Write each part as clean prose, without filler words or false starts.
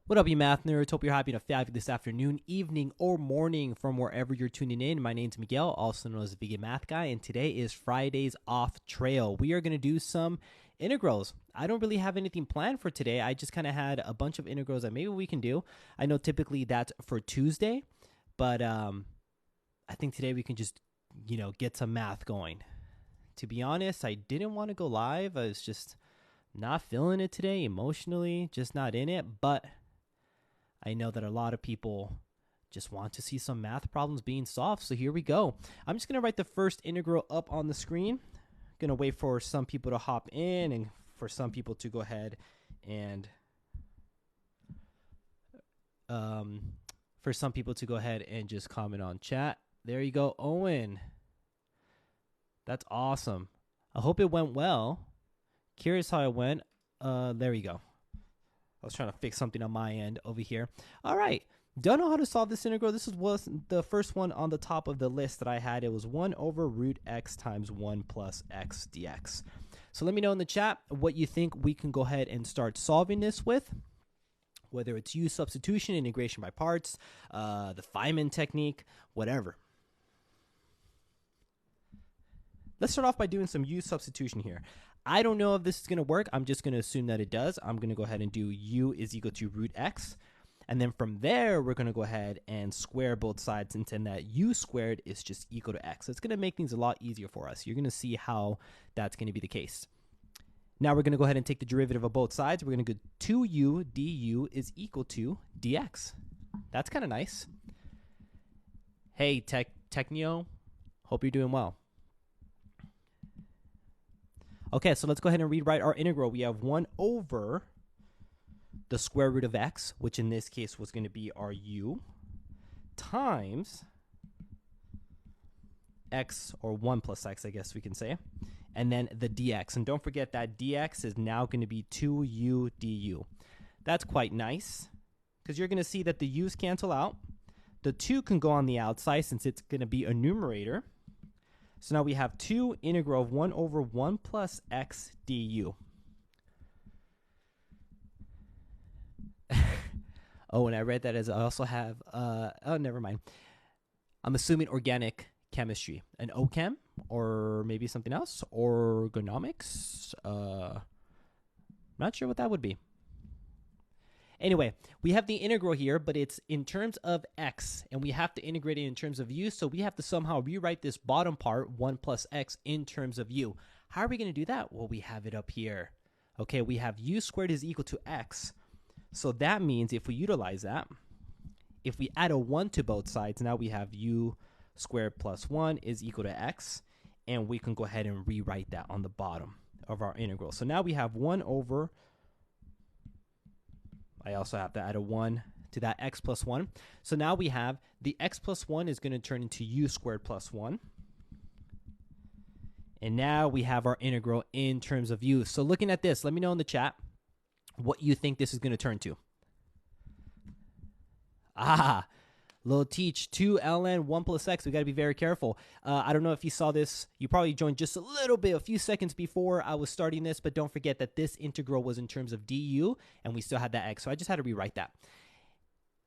What up, you math nerds? Hope you're having a fabulous afternoon, evening, or morning from wherever you're tuning in. My name's Miguel, also known as the Vegan Math Guy, and today is Friday's Off Trail. We are going to do some integrals. I don't really have anything planned for today. I just kind of had a bunch of integrals that maybe we can do. I know typically that's for Tuesday, but I think today we can just, get some math going. To be honest, I didn't want to go live. I was just not feeling it today emotionally, just not in it, but I know that a lot of people just want to see some math problems being solved. So here we go. I'm just going to write the first integral up on the screen. Going to wait for some people to hop in and for some people to go ahead and just comment on chat. There you go, Owen. That's awesome. I hope it went well. Curious how it went. There you go. I was trying to fix something on my end over here. All right. Don't know how to solve this integral. This was the first one on the top of the list that I had. It was 1 over root x times 1 plus x dx. So let me know in the chat what you think we can go ahead and start solving this with. Whether it's U substitution, integration by parts, the Feynman technique, whatever. Let's start off by doing some U substitution here. I don't know if this is going to work. I'm just going to assume that it does. I'm going to go ahead and do U is equal to root x. And then from there, we're going to go ahead and square both sides and send that U squared is just equal to x. So it's going to make things a lot easier for us. You're going to see how that's going to be the case. Now we're going to go ahead and take the derivative of both sides. We're going to go 2u du is equal to dx. That's kind of nice. Hey, Technio, hope you're doing well. Okay, so let's go ahead and rewrite our integral. We have 1 over the square root of x, which in this case was going to be our u, times x, or 1 plus x, I guess we can say, and then the dx. And don't forget that dx is now going to be 2u du. That's quite nice, because you're going to see that the u's cancel out. The 2 can go on the outside since it's going to be a numerator. So now we have 2 integral of 1 over 1 plus x du. Oh, and I read that as I also have, oh, never mind. I'm assuming organic chemistry. An OChem or maybe something else? Ergonomics? Not sure what that would be. Anyway, we have the integral here, but it's in terms of x, and we have to integrate it in terms of u, so we have to somehow rewrite this bottom part, 1 plus x, in terms of u. How are we going to do that? Well, we have it up here. Okay, we have u squared is equal to x, so that means if we utilize that, if we add a 1 to both sides, now we have u squared plus 1 is equal to x, and we can go ahead and rewrite that on the bottom of our integral. So now we have 1 over, I also have to add a 1 to that x plus 1. So now we have the x plus 1 is going to turn into u squared plus 1. And now we have our integral in terms of u. So looking at this, let me know in the chat what you think this is going to turn to. Little teach 2 ln 1 plus x. We got to be very careful. I don't know if you saw this. You probably joined just a little bit, a few seconds before I was starting this, but don't forget that this integral was in terms of du, and we still had that x. So I just had to rewrite that.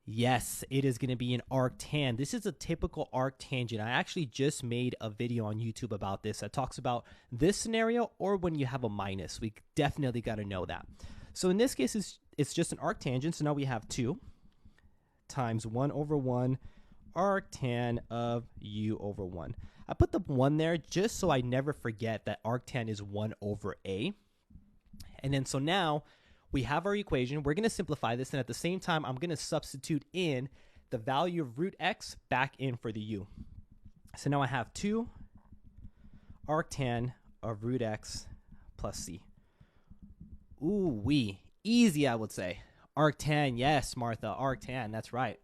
Yes, it is going to be an arctan. This is a typical arctangent. I actually just made a video on YouTube about this that talks about this scenario or when you have a minus. We definitely got to know that. So in this case, it's just an arctangent. So now we have 2 times 1 over 1 arctan of u over 1. I put the 1 there just so I never forget that arctan is 1 over a. And then so now we have our equation. We're going to simplify this, and at the same time, I'm going to substitute in the value of root x back in for the u. So now I have 2 arctan of root x plus c. Ooh wee. Easy, I would say. Arctan, yes, Martha, arctan, that's right.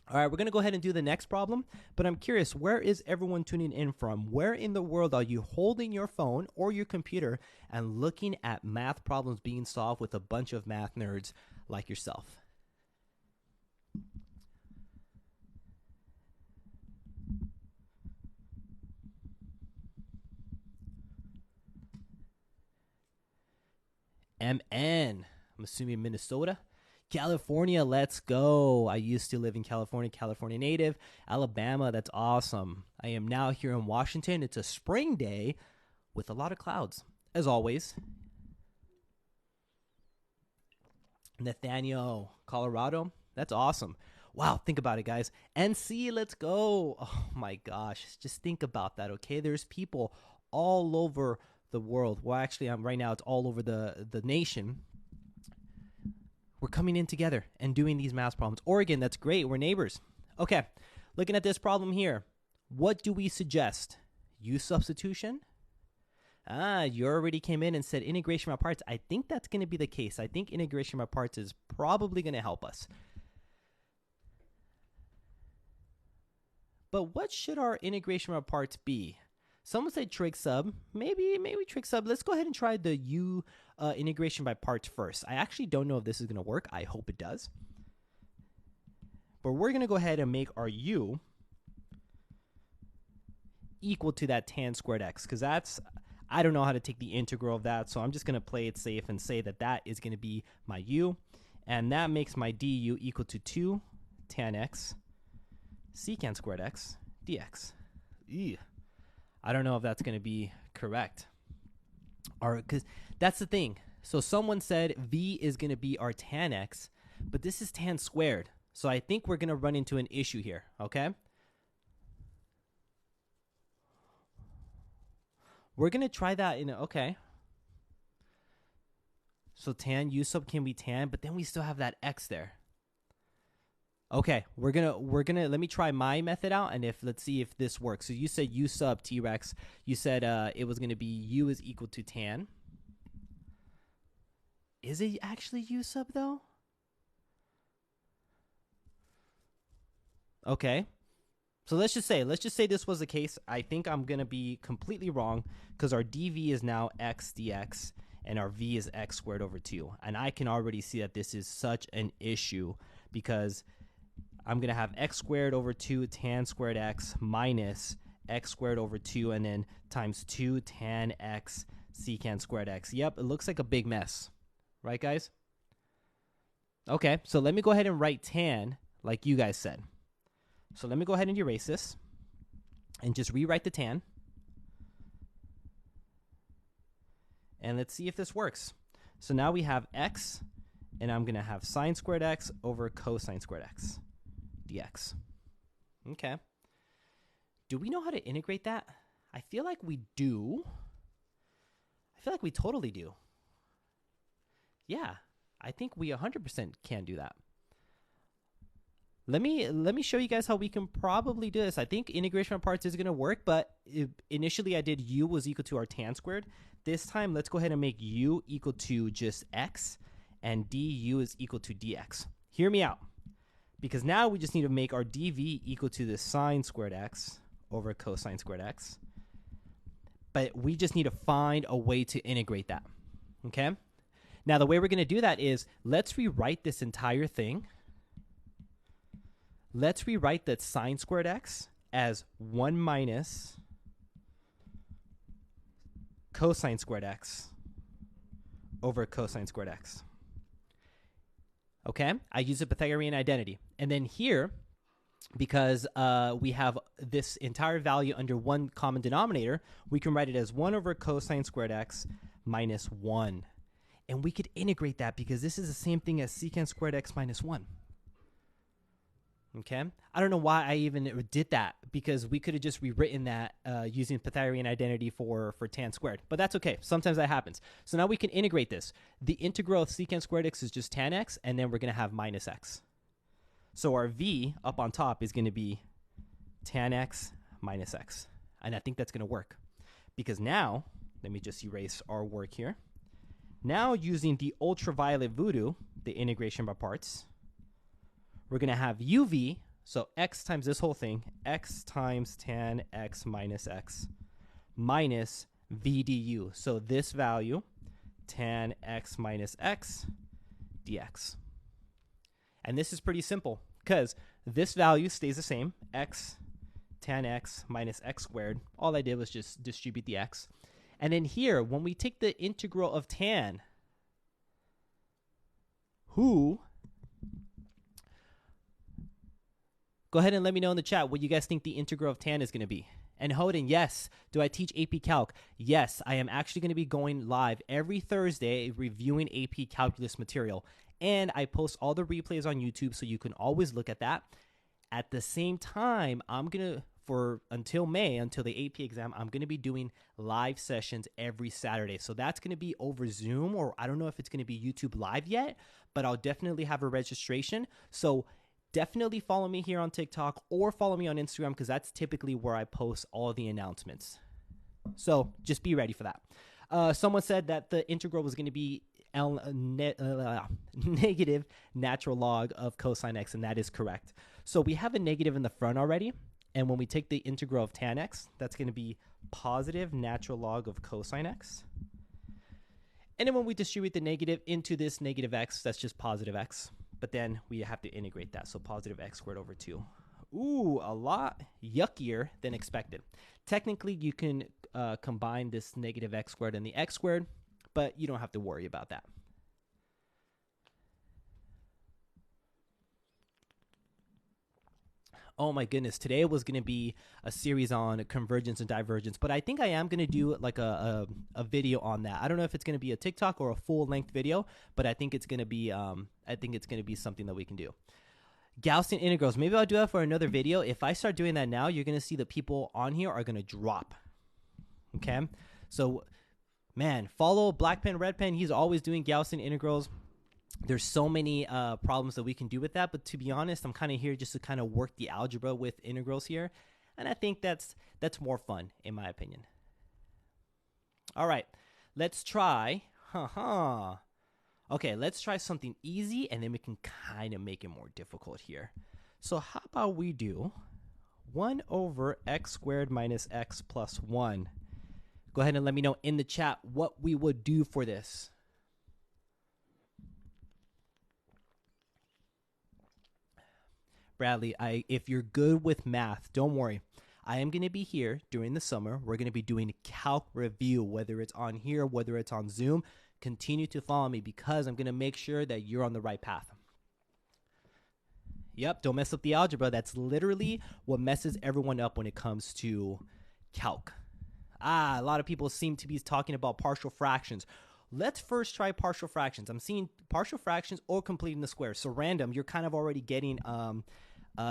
All right, we're going to go ahead and do the next problem, but I'm curious, where is everyone tuning in from? Where in the world are you holding your phone or your computer and looking at math problems being solved with a bunch of math nerds like yourself? MN. I'm assuming Minnesota. California, let's go. I used to live in California, California native. Alabama, that's awesome. I am now here in Washington. It's a spring day with a lot of clouds, as always. Nathaniel, Colorado, that's awesome. Wow, think about it, guys. NC, let's go. Oh my gosh, just think about that, okay? There's people all over the world. Well, actually, right now it's all over the nation. We're coming in together and doing these math problems. Oregon, that's great. We're neighbors. Okay, looking at this problem here. What do we suggest? U substitution? You already came in and said integration by parts. I think that's going to be the case. I think integration by parts is probably going to help us. But what should our integration by parts be? Someone said trig sub. Maybe trig sub. Let's go ahead and try the U integration by parts first. I actually don't know if this is going to work. I hope it does. But we're going to go ahead and make our U equal to that tan squared x, because I don't know how to take the integral of that, so I'm just going to play it safe and say that that is going to be my U, and that makes my du equal to 2 tan x secant squared x dx. Ew. I don't know if that's going to be correct. Because that's the thing. So someone said v is going to be our tan x, but this is tan squared. So I think we're going to run into an issue here, okay? We're going to try that in, okay. So tan, u sub can be tan, but then we still have that x there. Okay, we're gonna let me try my method out, and let's see if this works. So you said u sub T-Rex. You said it was gonna be u is equal to tan. Is it actually u sub though? Okay. So let's just say this was the case. I think I'm gonna be completely wrong because our dv is now x dx and our v is x squared over 2. And I can already see that this is such an issue because I'm going to have x squared over 2 tan squared x minus x squared over 2 and then times 2 tan x secant squared x. Yep, it looks like a big mess. Right, guys? Okay, so let me go ahead and write tan like you guys said. So let me go ahead and erase this and just rewrite the tan. And let's see if this works. So now we have x, and I'm going to have sine squared x over cosine squared x dx. Okay. Do we know how to integrate that? I feel like we do. I feel like we totally do. Yeah, I think we 100% can do that. Let me show you guys how we can probably do this. I think integration of parts is going to work, but initially I did u was equal to our tan squared. This time, let's go ahead and make u equal to just x, and du is equal to dx. Hear me out. Because now we just need to make our dv equal to the sine squared x over cosine squared x. But we just need to find a way to integrate that. Okay? Now, the way we're going to do that is, let's rewrite this entire thing. Let's rewrite that sine squared x as 1 minus cosine squared x over cosine squared x. Okay, I use a Pythagorean identity. And then here, because we have this entire value under one common denominator, we can write it as 1 over cosine squared x minus 1. And we could integrate that because this is the same thing as secant squared x minus 1. Okay, I don't know why I even did that, because we could have just rewritten that using Pythagorean identity for tan squared, but that's okay. Sometimes that happens. So now we can integrate this. The integral of secant squared x is just tan x, and then we're going to have minus x. So our v up on top is going to be tan x minus x, and I think that's going to work, because now, let me just erase our work here. Now using the ultraviolet voodoo, the integration by parts, we're going to have uv, so x times this whole thing, x times tan x minus x, minus v du. So this value, tan x minus x dx. And this is pretty simple, because this value stays the same, x tan x minus x squared. All I did was just distribute the x. And then here, when we take the integral of tan, who, go ahead and let me know in the chat what you guys think the integral of tan is going to be. And Hoden, yes. Do I teach AP Calc? Yes, I am actually going to be going live every Thursday reviewing AP Calculus material. And I post all the replays on YouTube, so you can always look at that. At the same time, I'm going to, until May, until the AP exam, I'm going to be doing live sessions every Saturday. So that's going to be over Zoom, or I don't know if it's going to be YouTube Live yet, but I'll definitely have a registration. So definitely follow me here on TikTok or follow me on Instagram, because that's typically where I post all the announcements. So just be ready for that. Someone said that the integral was going to be negative natural log of cosine x, and that is correct. So we have a negative in the front already. And when we take the integral of tan x, that's going to be positive natural log of cosine x. And then when we distribute the negative into this negative x, that's just positive x. But then we have to integrate that. So positive x squared over 2. Ooh, a lot yuckier than expected. Technically, you can combine this negative x squared and the x squared, but you don't have to worry about that. Oh my goodness, today was going to be a series on convergence and divergence, but I think I am going to do like a video on that. I don't know if it's going to be a TikTok or a full-length video, but I think it's going to be something that we can do. Gaussian integrals, maybe I'll do that for another video. If I start doing that now, you're going to see the people on here are going to drop. Okay? So, man, follow Black Pen, Red Pen. He's always doing Gaussian integrals. There's so many problems that we can do with that, but to be honest, I'm kind of here just to kind of work the algebra with integrals here, and I think that's more fun, in my opinion. All right, let's try, okay, let's try something easy, and then we can kind of make it more difficult here. So how about we do 1 over x squared minus x plus 1. Go ahead and let me know in the chat what we would do for this. Bradley, if you're good with math, don't worry. I am going to be here during the summer. We're going to be doing calc review, whether it's on here, whether it's on Zoom. Continue to follow me because I'm going to make sure that you're on the right path. Yep, don't mess up the algebra. That's literally what messes everyone up when it comes to calc. A lot of people seem to be talking about partial fractions. Let's first try partial fractions. I'm seeing partial fractions or completing the square. So random, you're kind of already getting,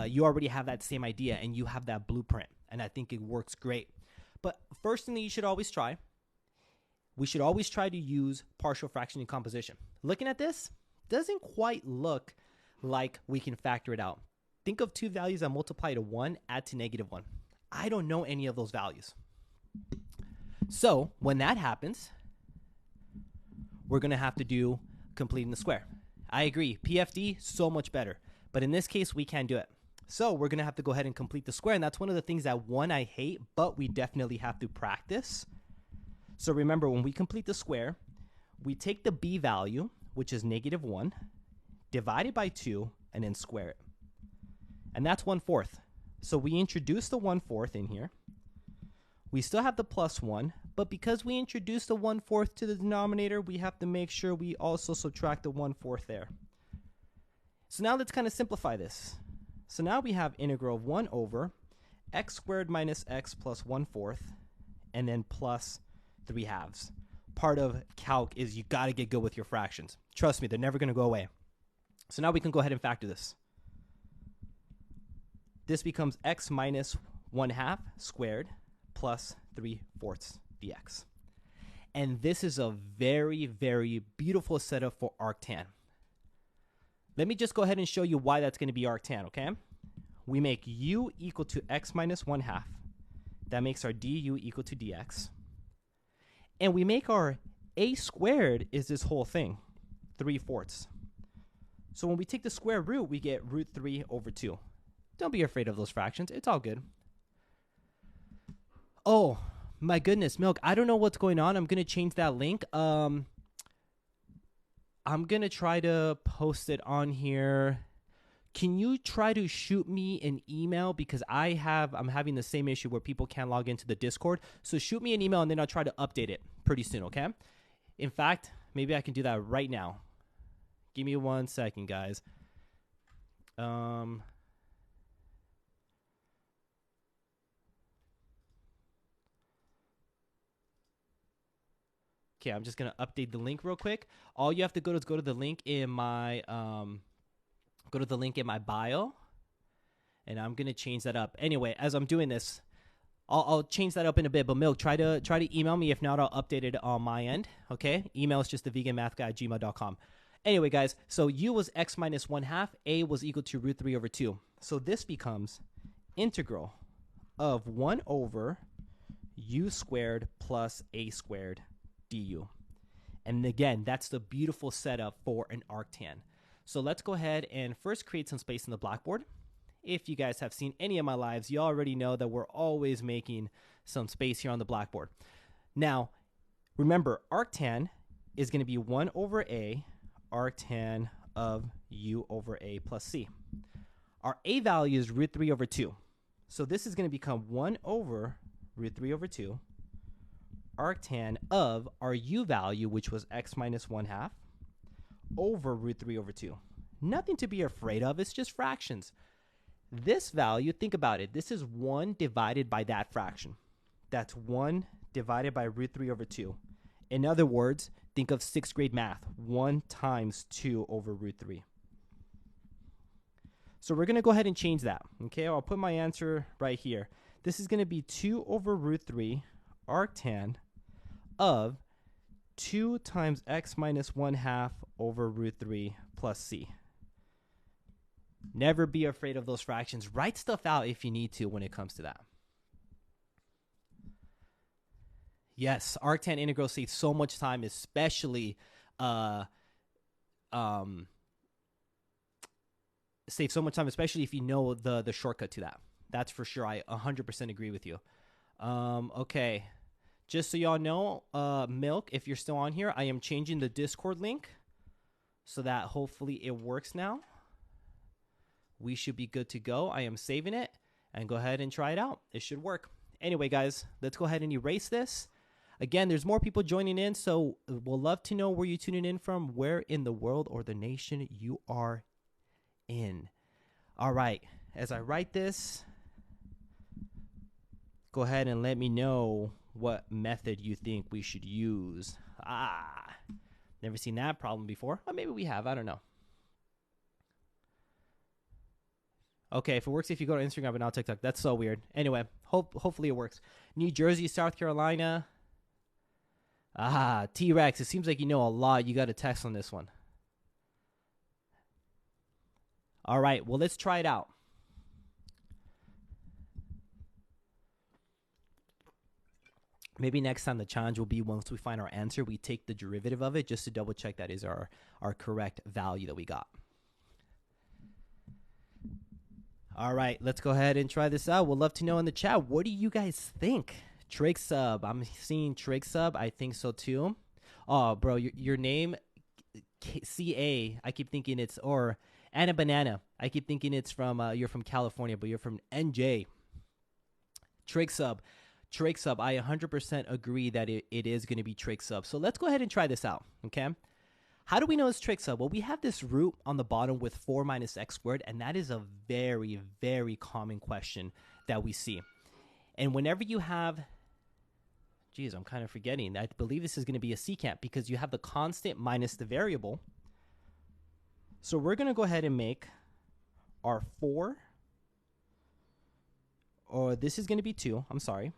you already have that same idea and you have that blueprint. And I think it works great. But first thing that you should always try, we should always try to use partial fraction in composition. Looking at this, doesn't quite look like we can factor it out. Think of two values that multiply to 1, add to -1. I don't know any of those values. So when that happens, we're going to have to do completing the square. I agree. PFD, so much better. But in this case, we can't do it. So we're going to have to go ahead and complete the square. And that's one of the things that, one, I hate, but we definitely have to practice. So remember, when we complete the square, we take the b value, which is -1, divide it by 2, and then square it. And that's 1/4. So we introduce the 1/4 in here. We still have the +1, but because we introduced the 1/4 to the denominator, we have to make sure we also subtract the 1/4 there. So now let's kind of simplify this. So now we have integral of 1 over x squared minus x plus 1/4, and then plus 3/2. Part of calc is you got to get good with your fractions. Trust me, they're never going to go away. So now we can go ahead and factor this. This becomes x minus 1/2 squared plus 3/4 dx. And this is a very, very beautiful setup for ARCTAN. Let me just go ahead and show you why that's going to be ARCTAN, okay? We make u equal to x minus 1/2. That makes our du equal to dx. And we make our a squared is this whole thing, 3/4. So when we take the square root, we get √3 over 2. Don't be afraid of those fractions. It's all good. Oh, my goodness, Milk. I don't know what's going on. I'm going to change that link. I'm going to try to post it on here. Can you try to shoot me an email? Because I'm having the same issue where people can't log into the Discord. So shoot me an email and then I'll try to update it pretty soon, okay? In fact, maybe I can do that right now. Give me 1 second, guys. Okay, I'm just gonna update the link real quick. All you have to go is go to the link in my bio, and I'm gonna change that up. Anyway, as I'm doing this, I'll change that up in a bit. But Milk, try to email me. If not, I'll update it on my end. Okay, email is just theveganmathguy@gmail.com. Anyway, guys, so u was x minus 1/2, a was equal to root 3 over 2. So this becomes integral of 1 over u squared plus a squared du. And again, that's the beautiful setup for an arctan. So let's go ahead and first create some space in the blackboard. If you guys have seen any of my lives, you already know that we're always making some space here on the blackboard. Now, remember, arctan is going to be 1 over a arctan of u over a plus c. Our a value is root 3 over 2. So this is going to become 1 over root 3 over 2 arctan of our u value, which was x minus 1/2, over root 3 over 2. Nothing to be afraid of. It's just fractions. This value, think about it. This is 1 divided by that fraction. That's 1 divided by root 3 over 2. In other words, think of 6th grade math. 1 times 2 over root 3. So we're going to go ahead and change that. Okay, I'll put my answer right here. This is going to be 2 over root 3 arctan of 2 times x minus 1/2 over root 3 plus c. Never be afraid of those fractions. Write stuff out if you need to when it comes to that. Yes, arctan integral saves so much time, especially saves so much time, especially if you know the shortcut to that. That's for sure. I 100% agree with you. Okay. Just so y'all know, Milk, if you're still on here, I am changing the Discord link so that hopefully it works now. We should be good to go. I am saving it, and go ahead and try it out. It should work. Anyway, guys, let's go ahead and erase this. Again, there's more people joining in, so we'll love to know where you're tuning in from, where in the world or the nation you are in. All right, as I write this, go ahead and let me know what method you think we should use. Never seen that problem before. Or maybe we have. I don't know. Okay, if it works if you go to Instagram but not TikTok. That's so weird. Anyway, hopefully it works. New Jersey, South Carolina. T-Rex. It seems like you know a lot. You got a text on this one. All right, well, let's try it out. Maybe next time the challenge will be once we find our answer, we take the derivative of it just to double check that is our correct value that we got. All right, let's go ahead and try this out. We'd love to know in the chat, what do you guys think? Trig sub. I'm seeing Trig sub. I think so too. Oh, bro, your name, CA, I keep thinking it's, or Anna Banana. I keep thinking it's from, you're from California, but you're from NJ. Trig sub. Trig sub, I 100% agree that it is going to be trig sub. So let's go ahead and try this out, okay? How do we know it's trig sub? Well, we have this root on the bottom with 4 minus x squared, and that is a very, very common question that we see. And whenever you have, geez, I'm kind of forgetting. I believe this is going to be a secant because you have the constant minus the variable. So we're going to go ahead and make our 4, or this is going to be 2, I'm sorry.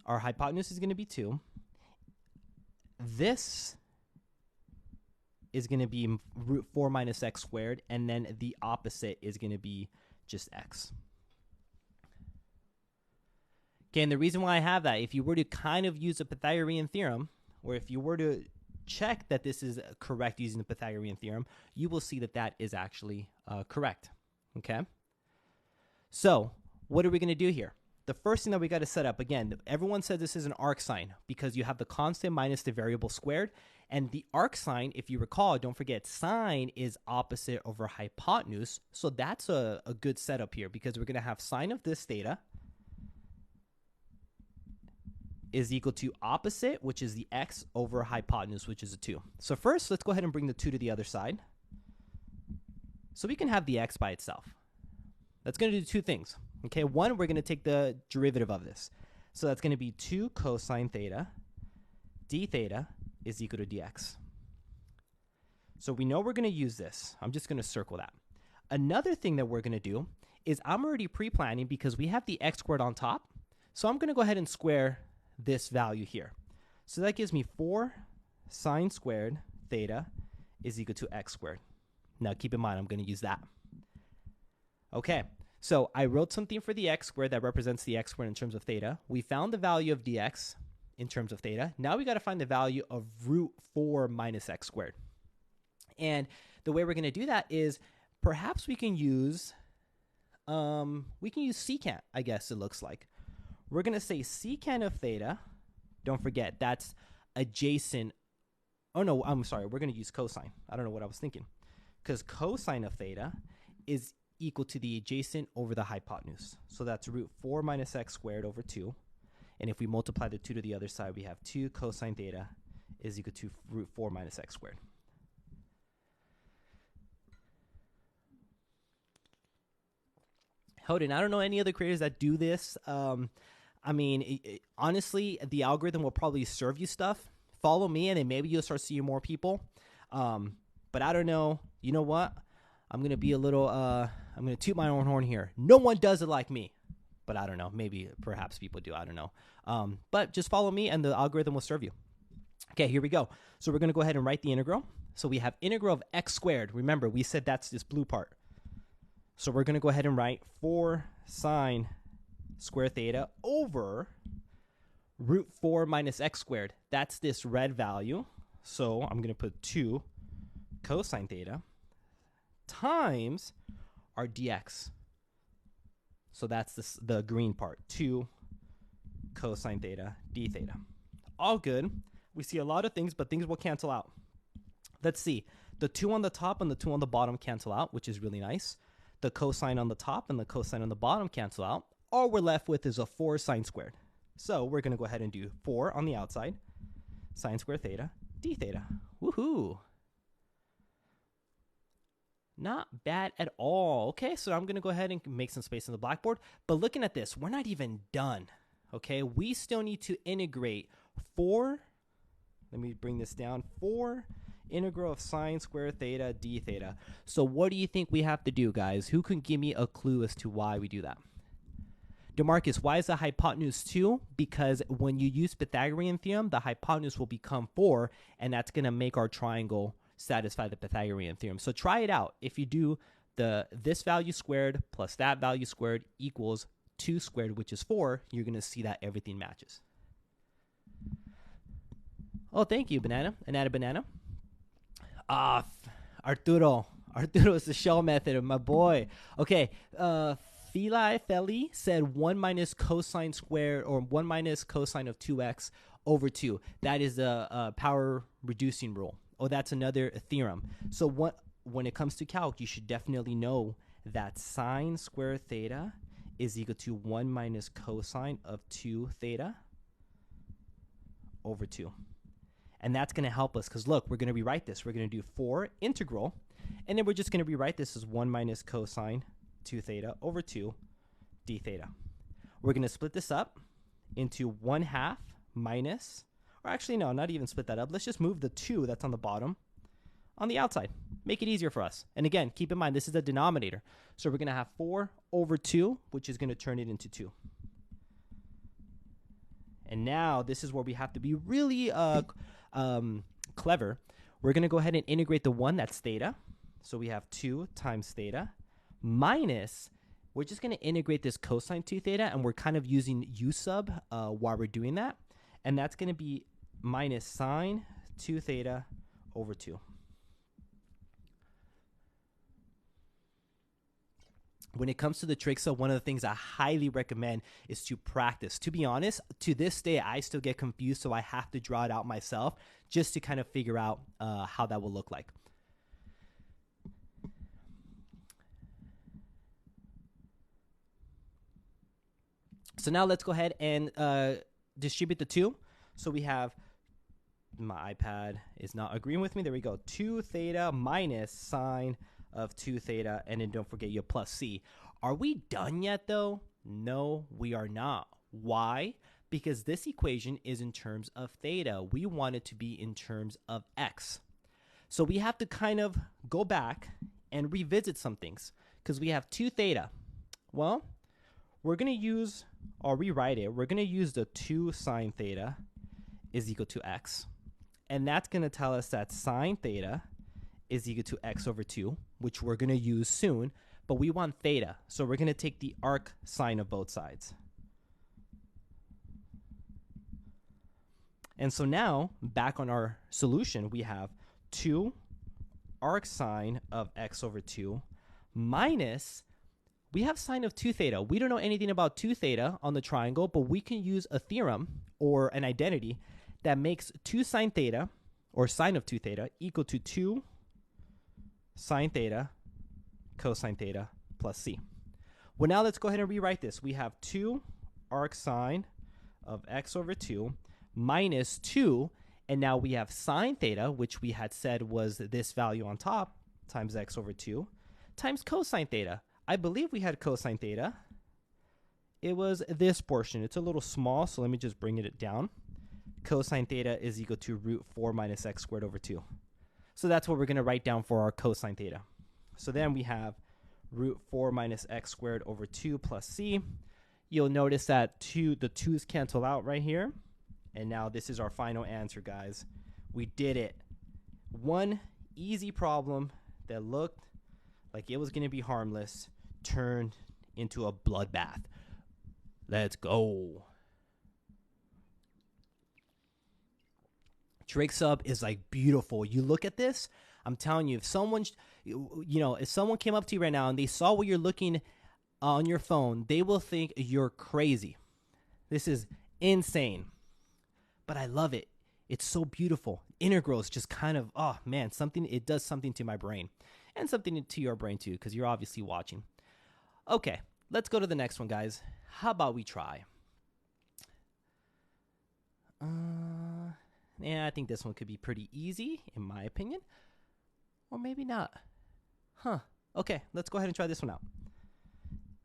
Our hypotenuse is going to be 2. This is going to be root 4 minus x squared, and then the opposite is going to be just x. Okay, and the reason why I have that, if you were to kind of use a Pythagorean theorem, or if you were to check that this is correct using the Pythagorean theorem, you will see that that is actually correct. Okay? So, what are we going to do here? The first thing that we got to set up, again, everyone says this is an arc sign because you have the constant minus the variable squared. And the arc sign, if you recall, don't forget, sine is opposite over hypotenuse. So that's a good setup here because we're going to have sine of this theta is equal to opposite, which is the x, over hypotenuse, which is a 2. So first, let's go ahead and bring the 2 to the other side. So we can have the x by itself. That's going to do two things. Okay, one, we're going to take the derivative of this. So that's going to be 2 cosine theta d theta is equal to dx. So we know we're going to use this. I'm just going to circle that. Another thing that we're going to do is I'm already pre-planning because we have the x squared on top. So I'm going to go ahead and square this value here. So that gives me 4 sine squared theta is equal to x squared. Now keep in mind, I'm going to use that. Okay, so I wrote something for the x squared that represents the x squared in terms of theta. We found the value of dx in terms of theta. Now we got to find the value of root 4 minus x squared. And the way we're going to do that is perhaps we can use secant, I guess it looks like. We're going to say secant of theta. Don't forget, that's adjacent. Oh, no, I'm sorry. We're going to use cosine. I don't know what I was thinking. Because cosine of theta is equal to the adjacent over the hypotenuse. So that's root 4 minus x squared over 2. And if we multiply the 2 to the other side, we have 2 cosine theta is equal to root 4 minus x squared. Hoden, I don't know any other creators that do this. I mean, honestly, the algorithm will probably serve you stuff. Follow me, and then maybe you'll start seeing more people. But I don't know. You know what? I'm going to be a little, I'm going to toot my own horn here. No one does it like me. But I don't know. Maybe, perhaps people do. I don't know. But just follow me, and the algorithm will serve you. Okay, here we go. So we're going to go ahead and write the integral. So we have integral of x squared. Remember, we said that's this blue part. So we're going to go ahead and write 4 sine square theta over root 4 minus x squared. That's this red value. So I'm going to put 2 cosine theta times our dx. So that's the green part, 2 cosine theta d theta. All good. We see a lot of things, but things will cancel out. Let's see. The 2 on the top and the 2 on the bottom cancel out, which is really nice. The cosine on the top and the cosine on the bottom cancel out. All we're left with is a 4 sine squared. So we're going to go ahead and do 4 on the outside, sine squared theta, d theta. Woohoo! Not bad at all. Okay, so I'm going to go ahead and make some space on the blackboard. But looking at this, we're not even done. Okay, we still need to integrate 4. Let me bring this down. 4 integral of sine squared theta d theta. So what do you think we have to do, guys? Who can give me a clue as to why we do that? DeMarcus, why is the hypotenuse 2? Because when you use Pythagorean theorem, the hypotenuse will become 4, and that's going to make our triangle satisfy the Pythagorean theorem. So try it out. If you do this value squared plus that value squared equals 2 squared, which is 4, you're going to see that everything matches. Oh, thank you, Banana. Banana. Arturo. Arturo is the shell method of my boy. Okay, Feli said 1 minus cosine squared, or 1 minus cosine of 2x over 2. That is a power reducing rule. Oh, that's another theorem. So when it comes to calc, you should definitely know that sine squared theta is equal to 1 minus cosine of 2 theta over 2. And that's going to help us because, look, we're going to rewrite this. We're going to do 4 integral, and then we're just going to rewrite this as 1 minus cosine 2 theta over 2 d theta. We're going to split this up into 1/2 minus, or actually, no, not even split that up. Let's just move the 2 that's on the bottom on the outside. Make it easier for us. And again, keep in mind, this is a denominator. So we're going to have 4 over 2, which is going to turn it into 2. And now this is where we have to be really clever. We're going to go ahead and integrate the 1 that's theta. So we have 2 times theta minus, we're just going to integrate this cosine 2 theta, and we're kind of using u sub while we're doing that. And that's going to be minus sine 2 theta over 2. When it comes to the trig sub, one of the things I highly recommend is to practice. To be honest, to this day, I still get confused, so I have to draw it out myself just to kind of figure out how that will look like. So now let's go ahead and distribute the 2. So we have, my iPad is not agreeing with me. There we go. 2 theta minus sine of 2 theta. And then don't forget your plus c. Are we done yet, though? No, we are not. Why? Because this equation is in terms of theta. We want it to be in terms of x. So we have to kind of go back and revisit some things because we have 2 theta. Well, we're going to use, I'll rewrite it. We're going to use the 2 sine theta is equal to x. And that's going to tell us that sine theta is equal to x over 2, which we're going to use soon. But we want theta, so we're going to take the arc sine of both sides. And so now, back on our solution, we have 2 arc sine of x over 2 minus, we have sine of 2 theta. We don't know anything about 2 theta on the triangle, but we can use a theorem or an identity that makes 2 sine theta, or sine of 2 theta, equal to 2 sine theta cosine theta plus c. Well, now let's go ahead and rewrite this. We have 2 arc sine of x over 2 minus 2, and now we have sine theta, which we had said was this value on top, times x over 2, times cosine theta. I believe we had cosine theta. It was this portion. It's a little small, so let me just bring it down. Cosine theta is equal to root 4 minus x squared over 2. So that's what we're going to write down for our cosine theta. So then we have root 4 minus x squared over 2 plus c. You'll notice that the 2's cancel out right here. And now this is our final answer, guys. We did it. One easy problem that looked like it was going to be harmless turned into a bloodbath. Let's go. Trig sub is like beautiful. You look at this, I'm telling you, if someone, if someone came up to you right now and they saw what you're looking on your phone, they will think you're crazy. This is insane. But I love it. It's so beautiful. Integrals just kind of, oh man, it does something to my brain. And something to your brain too, because you're obviously watching. Okay, let's go to the next one, guys. How about we try? Yeah, I think this one could be pretty easy, in my opinion. Or maybe not. Okay, let's go ahead and try this one out.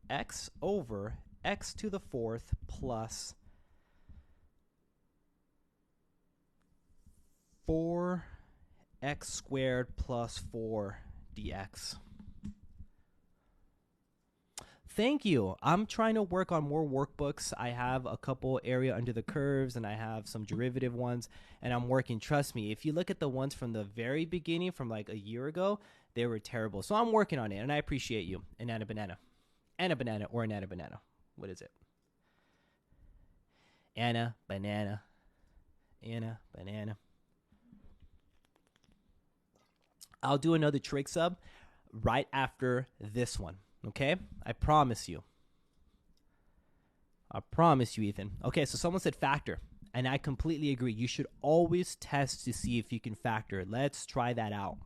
X over x to the 4th plus 4x squared plus 4 dx. Thank you. I'm trying to work on more workbooks. I have a couple area under the curves, and I have some derivative ones, and I'm working. Trust me, if you look at the ones from the very beginning, from like a year ago, they were terrible. So I'm working on it, and I appreciate you. Anna banana. Anna banana or Anna banana. What is it? Anna banana. Anna banana. I'll do another trig sub right after this one. Okay? I promise you. I promise you, Ethan. Okay, so someone said factor, and I completely agree. You should always test to see if you can factor. Let's try that out.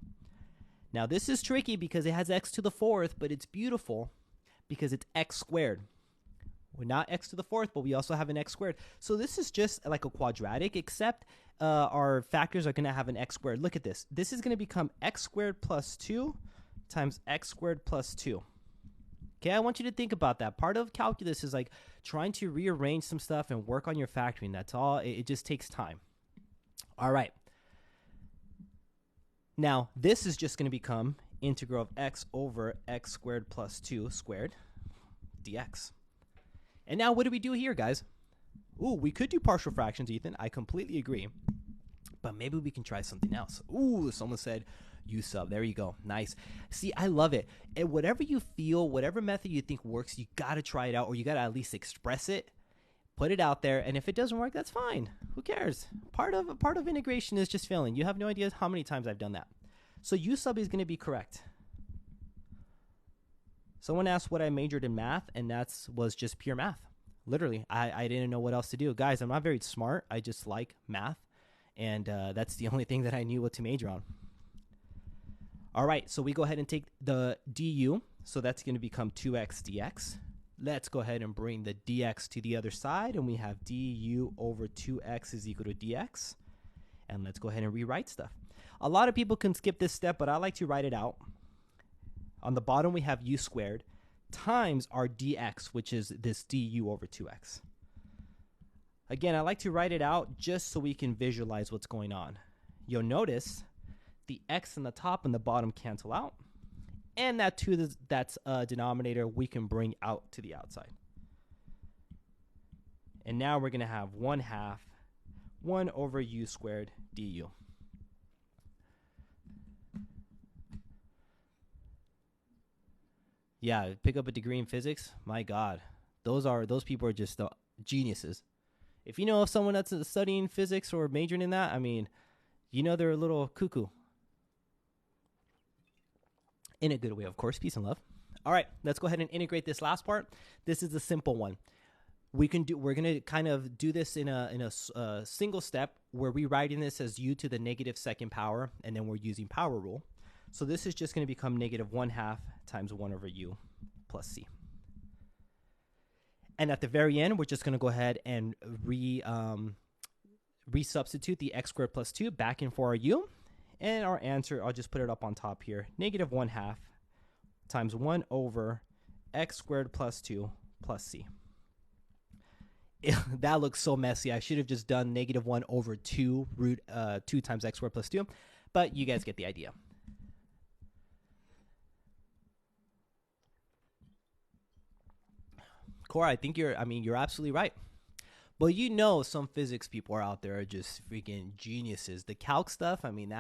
Now, this is tricky because it has x to the 4th, but it's beautiful because it's x squared. We're not x to the 4th, but we also have an x squared. So this is just like a quadratic, except our factors are going to have an x squared. Look at this. This is going to become x squared plus 2 times x squared plus 2. Okay, I want you to think about that. Part of calculus is like trying to rearrange some stuff and work on your factoring. That's all. It just takes time. All right. Now, this is just going to become integral of x over x squared plus 2 squared dx. And now what do we do here, guys? Ooh, we could do partial fractions, Ethan. I completely agree. But maybe we can try something else. Ooh, someone said U sub. There you go. Nice. See, I love it. And whatever you feel, whatever method you think works, you got to try it out, or you got to at least express it. Put it out there, and if it doesn't work, that's fine. Who cares? Part of integration is just failing. You have no idea how many times I've done that. So U sub is going to be correct. Someone asked what I majored in math, and that was just pure math. Literally, I didn't know what else to do. Guys, I'm not very smart. I just like math, and that's the only thing that I knew what to major on. All right, so we go ahead and take the du, so that's going to become 2x dx. Let's go ahead and bring the dx to the other side, and we have du over 2x is equal to dx. And let's go ahead and rewrite stuff. A lot of people can skip this step, but I like to write it out. On the bottom, we have u squared times our dx, which is this du over 2x. Again, I like to write it out just so we can visualize what's going on. You'll notice the x in the top and the bottom cancel out. And that 2 that's a denominator we can bring out to the outside. And now we're going to have 1/2 1 over u squared du. Yeah, pick up a degree in physics. My God, those people are just geniuses. If you know of someone that's studying physics or majoring in that, I mean, you know they're a little cuckoo. In a good way, of course. Peace and love. All right, let's go ahead and integrate this last part. This is a simple one. We're going to kind of do this in a single step where we're writing this as u to the negative second power, and then we're using power rule. So this is just going to become negative 1/2 times 1 over u plus c. And at the very end, we're just going to go ahead and resubstitute the x squared plus 2 back in for our u. And our answer, I'll just put it up on top here, negative 1/2 times 1 over x squared plus 2 plus c. That looks so messy. I should have just done negative 1 over 2 root 2 times x squared plus 2. But you guys get the idea. Cora, I think you're absolutely right. But you know some physics people are out there are just freaking geniuses. The calc stuff, I mean,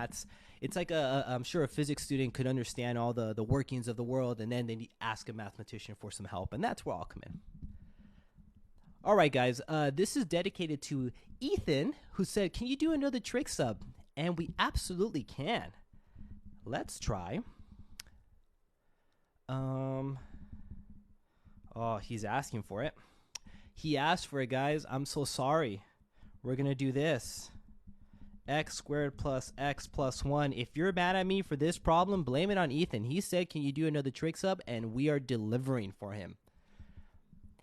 it's like I'm sure a physics student could understand all the workings of the world, and then they ask a mathematician for some help, and that's where I'll come in. All right, guys, this is dedicated to Ethan, who said, can you do another trig sub? And we absolutely can. Let's try. Oh, he's asking for it. He asked for it, guys. I'm so sorry. We're going to do this. X squared plus x plus 1. If you're mad at me for this problem, blame it on Ethan. He said, can you do another trig sub? And we are delivering for him.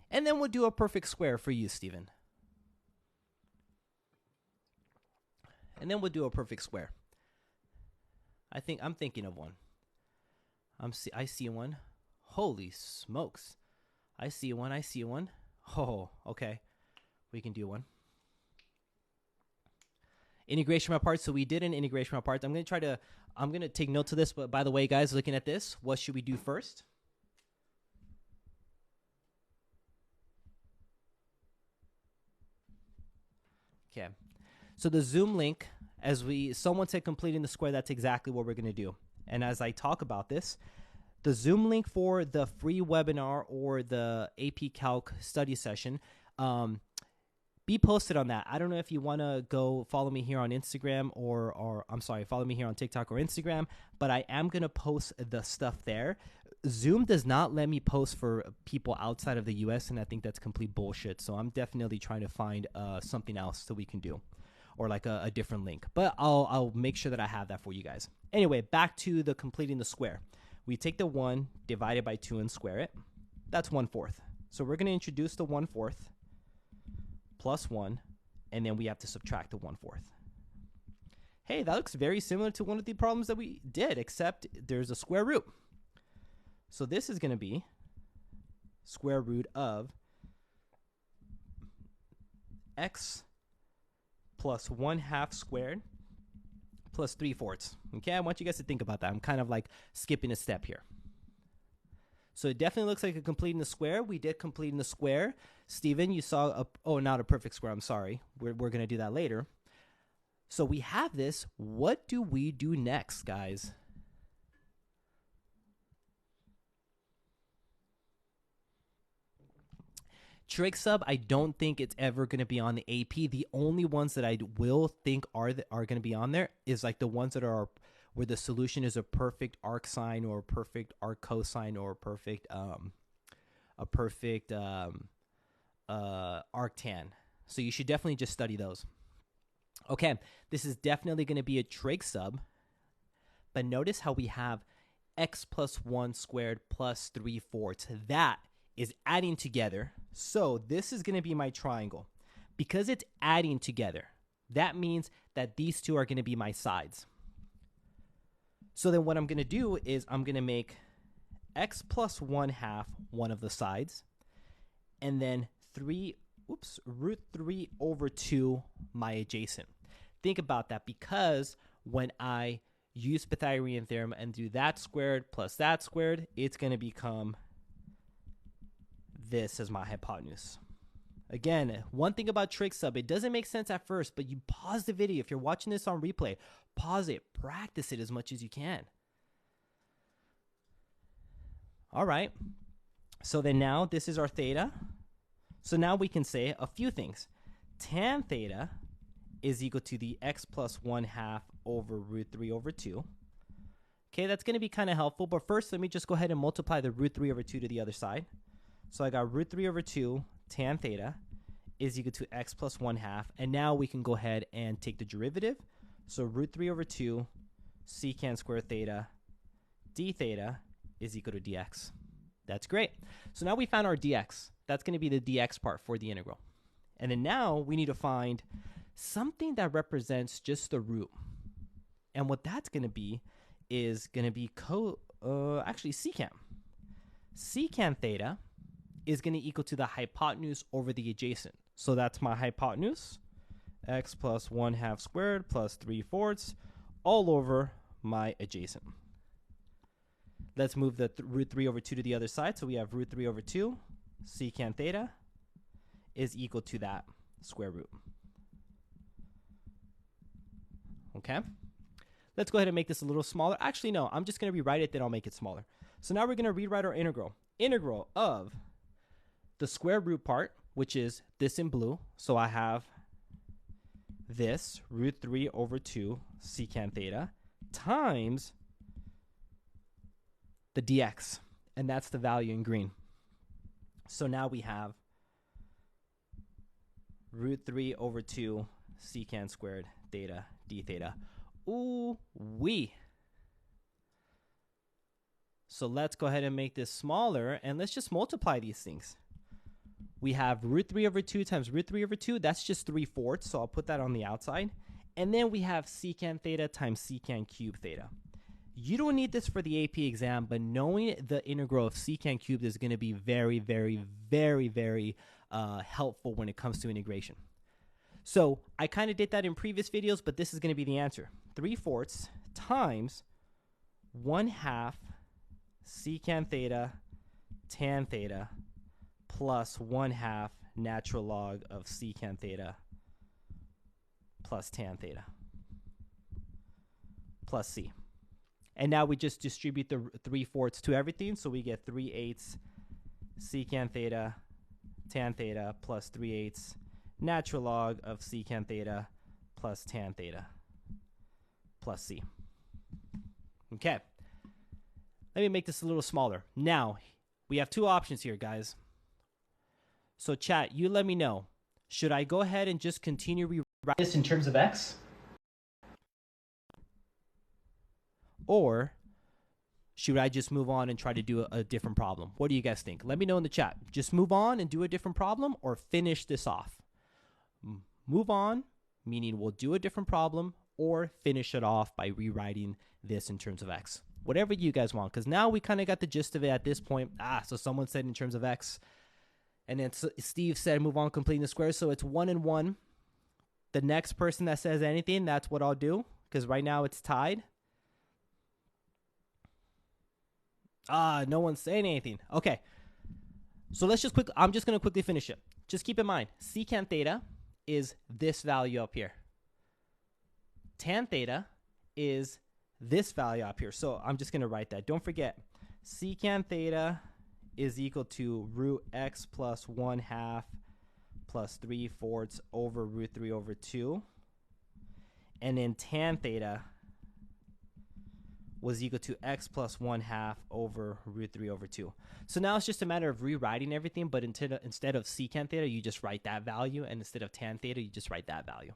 And then we'll do a perfect square for you, Steven. And then we'll do a perfect square. I'm thinking of one. I see one. Holy smokes. I see one. Oh, okay. We can do one. Integration by parts. So we did an integration by parts. I'm going to take notes of this. But by the way, guys, looking at this, what should we do first? Okay. So the Zoom link, someone said completing the square, that's exactly what we're going to do. And as I talk about this, the Zoom link for the free webinar or the AP Calc study session, be posted on that. I don't know if you want to go follow me here on Instagram follow me here on TikTok or Instagram, but I am going to post the stuff there. Zoom does not let me post for people outside of the US, and I think that's complete bullshit. So I'm definitely trying to find something else that we can do, or like a different link. But I'll make sure that I have that for you guys. Anyway, back to the completing the square. We take the 1 divided by 2 and square it. That's 1/4. So we're going to introduce the 1/4 plus 1, and then we have to subtract the 1/4. Hey, that looks very similar to one of the problems that we did, except there's a square root. So this is going to be square root of x plus 1/2 squared plus 3/4. Okay, I want you guys to think about that. I'm kind of like skipping a step here. So it definitely looks like a completing the square. We did completing the square. Steven, you saw not a perfect square. I'm sorry. We're going to do that later. So we have this. What do we do next, guys? Trig sub, I don't think it's ever going to be on the AP. The only ones that I will think are going to be on there is like the ones that are where the solution is a perfect arc sine or a perfect arc cosine or a perfect ARCTAN. So you should definitely just study those. Okay, this is definitely going to be a trig sub, but notice how we have x plus 1 squared plus 3/4. That is adding together. So this is going to be my triangle. Because it's adding together, that means that these two are going to be my sides. So then what I'm going to do is I'm going to make x plus 1/2 one of the sides, and then root 3 over 2 my adjacent. Think about that, because when I use Pythagorean theorem and do that squared plus that squared, it's going to become this as my hypotenuse. Again, one thing about trig sub, it doesn't make sense at first, but you pause the video. If you're watching this on replay, pause it, practice it as much as you can. All right, so then now this is our theta. So now we can say a few things. Tan theta is equal to the x plus 1/2 over root 3 over 2. Okay, that's going to be kind of helpful, but first let me just go ahead and multiply the root 3 over 2 to the other side. So I got root 3 over 2 tan theta is equal to x plus 1/2, and now we can go ahead and take the derivative. So root 3 over 2 secant squared theta d theta is equal to dx. That's great. So now we found our dx. That's going to be the dx part for the integral. And then now we need to find something that represents just the root. And what that's going to be is going to be secant. Secant theta is going to equal to the hypotenuse over the adjacent. So that's my hypotenuse, x plus 1/2 squared plus 3/4 all over my adjacent. Let's move the root 3 over 2 to the other side. So we have root 3 over 2 secant theta is equal to that square root. Okay? Let's go ahead and make this a little smaller. Actually, no, I'm just going to rewrite it, then I'll make it smaller. So now we're going to rewrite our integral. Integral of the square root part, which is this in blue. So I have this root 3 over 2 secant theta times the dx, and that's the value in green. So now we have root 3 over 2 secant squared theta d theta. Ooh wee. So let's go ahead and make this smaller, and let's just multiply these things. We have root 3 over 2 times root 3 over 2. That's just 3/4, so I'll put that on the outside. And then we have secant theta times secant cube theta. You don't need this for the AP exam, but knowing the integral of secant cubed is going to be very, very, very, very helpful when it comes to integration. So I kind of did that in previous videos, but this is going to be the answer. 3/4 times 1/2 secant theta tan theta plus 1/2 natural log of secant theta plus tan theta plus c. And now we just distribute the 3/4 to everything, so we get 3/8 secant theta tan theta plus 3/8 natural log of secant theta plus tan theta plus c. Okay. Let me make this a little smaller. Now, we have two options here, guys. So chat, you let me know. Should I go ahead and just continue rewriting this in terms of x? Or should I just move on and try to do a different problem? What do you guys think? Let me know in the chat. Just move on and do a different problem, or finish this off. Move on, meaning we'll do a different problem, or finish it off by rewriting this in terms of x. Whatever you guys want, because now we kind of got the gist of it at this point. So someone said in terms of x, and then Steve said move on, completing the square. So it's 1 and 1. The next person that says anything, that's what I'll do, because right now it's tied. No one's saying anything. Okay. So let's just I'm just going to quickly finish it. Just keep in mind, secant theta is this value up here. Tan theta is this value up here. So I'm just going to write that. Don't forget, secant theta is equal to root x plus 1/2 plus 3/4 over root 3 over 2. And then tan theta was equal to x plus 1/2 over root 3 over 2. So now it's just a matter of rewriting everything, but instead of secant theta, you just write that value, and instead of tan theta, you just write that value.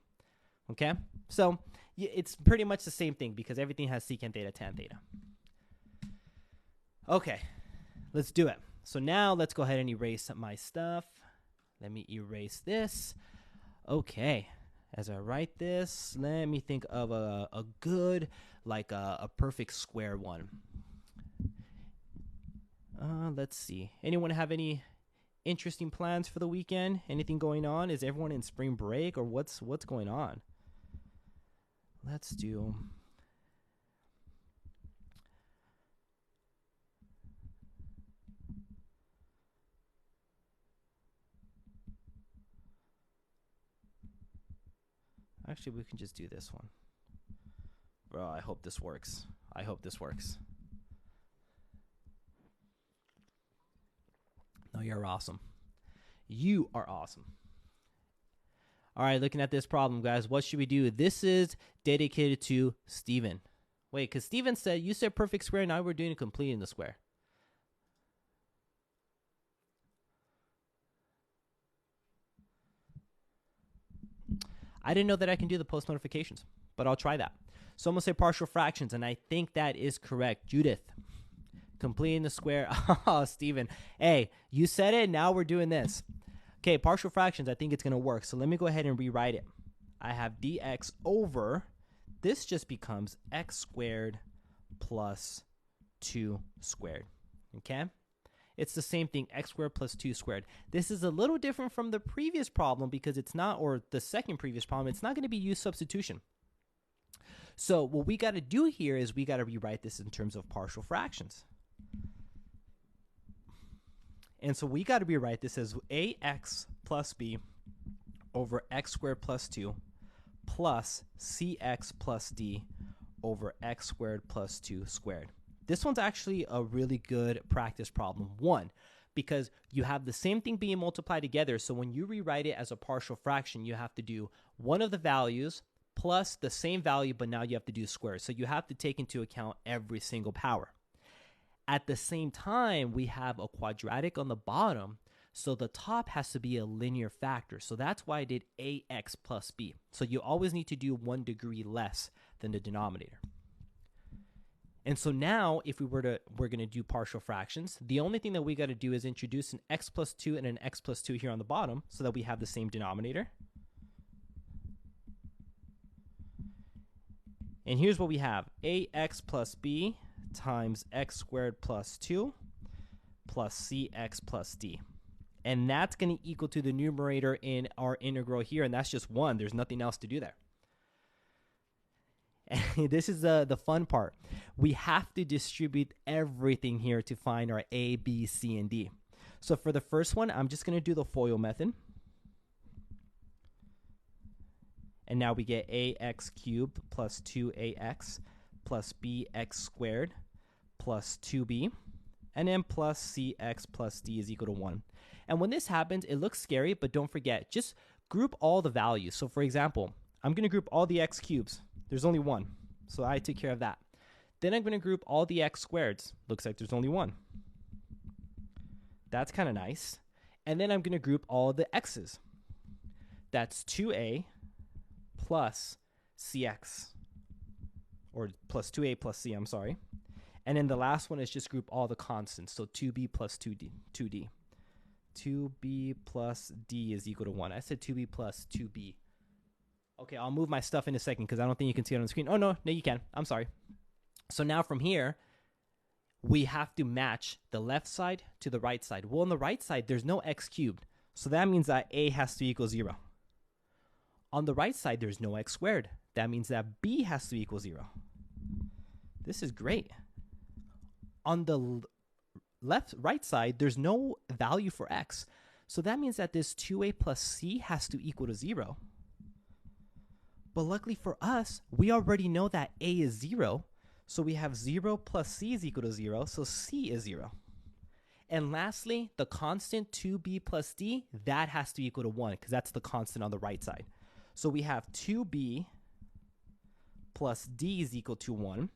Okay? So it's pretty much the same thing because everything has secant theta, tan theta. Okay, let's do it. So now let's go ahead and erase my stuff. Let me erase this. Okay. As I write this, let me think of a good, like a perfect square one. Let's see. Anyone have any interesting plans for the weekend? Anything going on? Is everyone in spring break, or what's going on? Let's do. Actually, we can just do this one. Bro, I hope this works. I hope this works. No, you're awesome. You are awesome. All right, looking at this problem, guys, what should we do? This is dedicated to Steven. Wait, because Steven said, you said perfect square, now we're doing completing the square. I didn't know that I can do the post notifications, but I'll try that. So I'm going to say partial fractions, and I think that is correct. Judith, completing the square. Oh, Steven. Hey, you said it. Now we're doing this. Okay, partial fractions, I think it's going to work. So let me go ahead and rewrite it. I have dx over, this just becomes x squared plus 2 squared. Okay? It's the same thing, x squared plus 2 squared. This is a little different from the previous problem because it's not, or the second previous problem, it's not going to be use substitution. So what we got to do here is we got to rewrite this in terms of partial fractions. And so we got to rewrite this as ax plus b over x squared plus 2 plus cx plus d over x squared plus 2 squared. This one's actually a really good practice problem. One, because you have the same thing being multiplied together. So when you rewrite it as a partial fraction, you have to do one of the values plus the same value, but now you have to do squares. So you have to take into account every single power. At the same time, we have a quadratic on the bottom, so the top has to be a linear factor. So that's why I did ax plus b. So you always need to do 1 degree less than the denominator. And so now, if we're going to do partial fractions, the only thing that we got to do is introduce an x plus 2 and an x plus 2 here on the bottom so that we have the same denominator. And here's what we have. Ax plus b times x squared plus 2 plus cx plus d. And that's going to equal to the numerator in our integral here, and that's just 1. There's nothing else to do there. And this is the fun part. We have to distribute everything here to find our a, b, c, and d. So for the first one, I'm just going to do the FOIL method. And now we get ax cubed plus 2ax plus bx squared plus 2b, and then plus cx plus d is equal to 1. And when this happens, it looks scary, but don't forget, just group all the values. So for example, I'm going to group all the x cubes. There's only 1, so I took care of that. Then I'm going to group all the x squareds. Looks like there's only 1. That's kind of nice. And then I'm going to group all the x's. That's 2a plus cx, or plus 2a plus c, I'm sorry. And then the last one is just group all the constants, so 2b plus 2d. 2b plus d is equal to 1. I said 2b plus 2b. Okay, I'll move my stuff in a second because I don't think you can see it on the screen. Oh, no, you can. I'm sorry. So now from here, we have to match the left side to the right side. Well, on the right side, there's no x cubed. So that means that a has to equal 0. On the right side, there's no x squared. That means that b has to equal 0. This is great. On the right side, there's no value for x. So that means that this 2a plus c has to equal to 0. But luckily for us, we already know that a is 0. So we have 0 plus c is equal to 0. So c is 0. And lastly, the constant 2b plus d, that has to equal to 1 because that's the constant on the right side. So we have 2b plus d is equal to 1.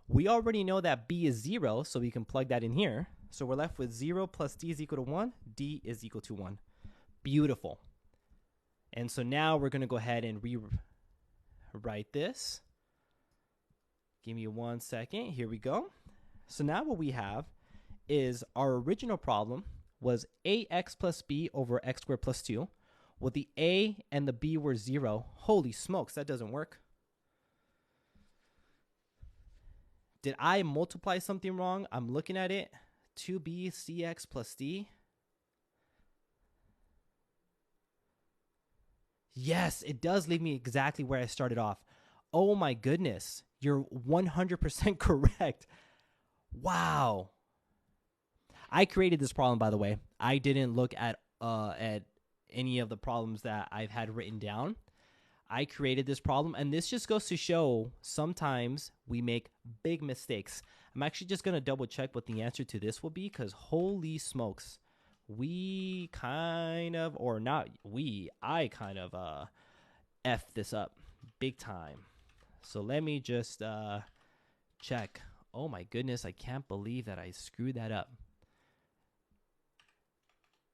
We already know that b is 0, so we can plug that in here. So we're left with 0 plus d is equal to 1. D is equal to 1. Beautiful. And so now we're going to go ahead and rewrite this. Give me 1 second. Here we go. So now what we have is our original problem was ax plus b over x squared plus 2. Well, the a and the b were 0. Holy smokes, that doesn't work. Did I multiply something wrong? I'm looking at it. 2b cx plus d. Yes, it does leave me exactly where I started off. Oh my goodness. You're 100% correct. Wow. I created this problem, by the way. I didn't look at any of the problems that I've had written down. I created this problem, and this just goes to show sometimes we make big mistakes. I'm actually just going to double check what the answer to this will be, because holy smokes, I kind of effed this up big time. So let me just check. Oh my goodness, I can't believe that I screwed that up.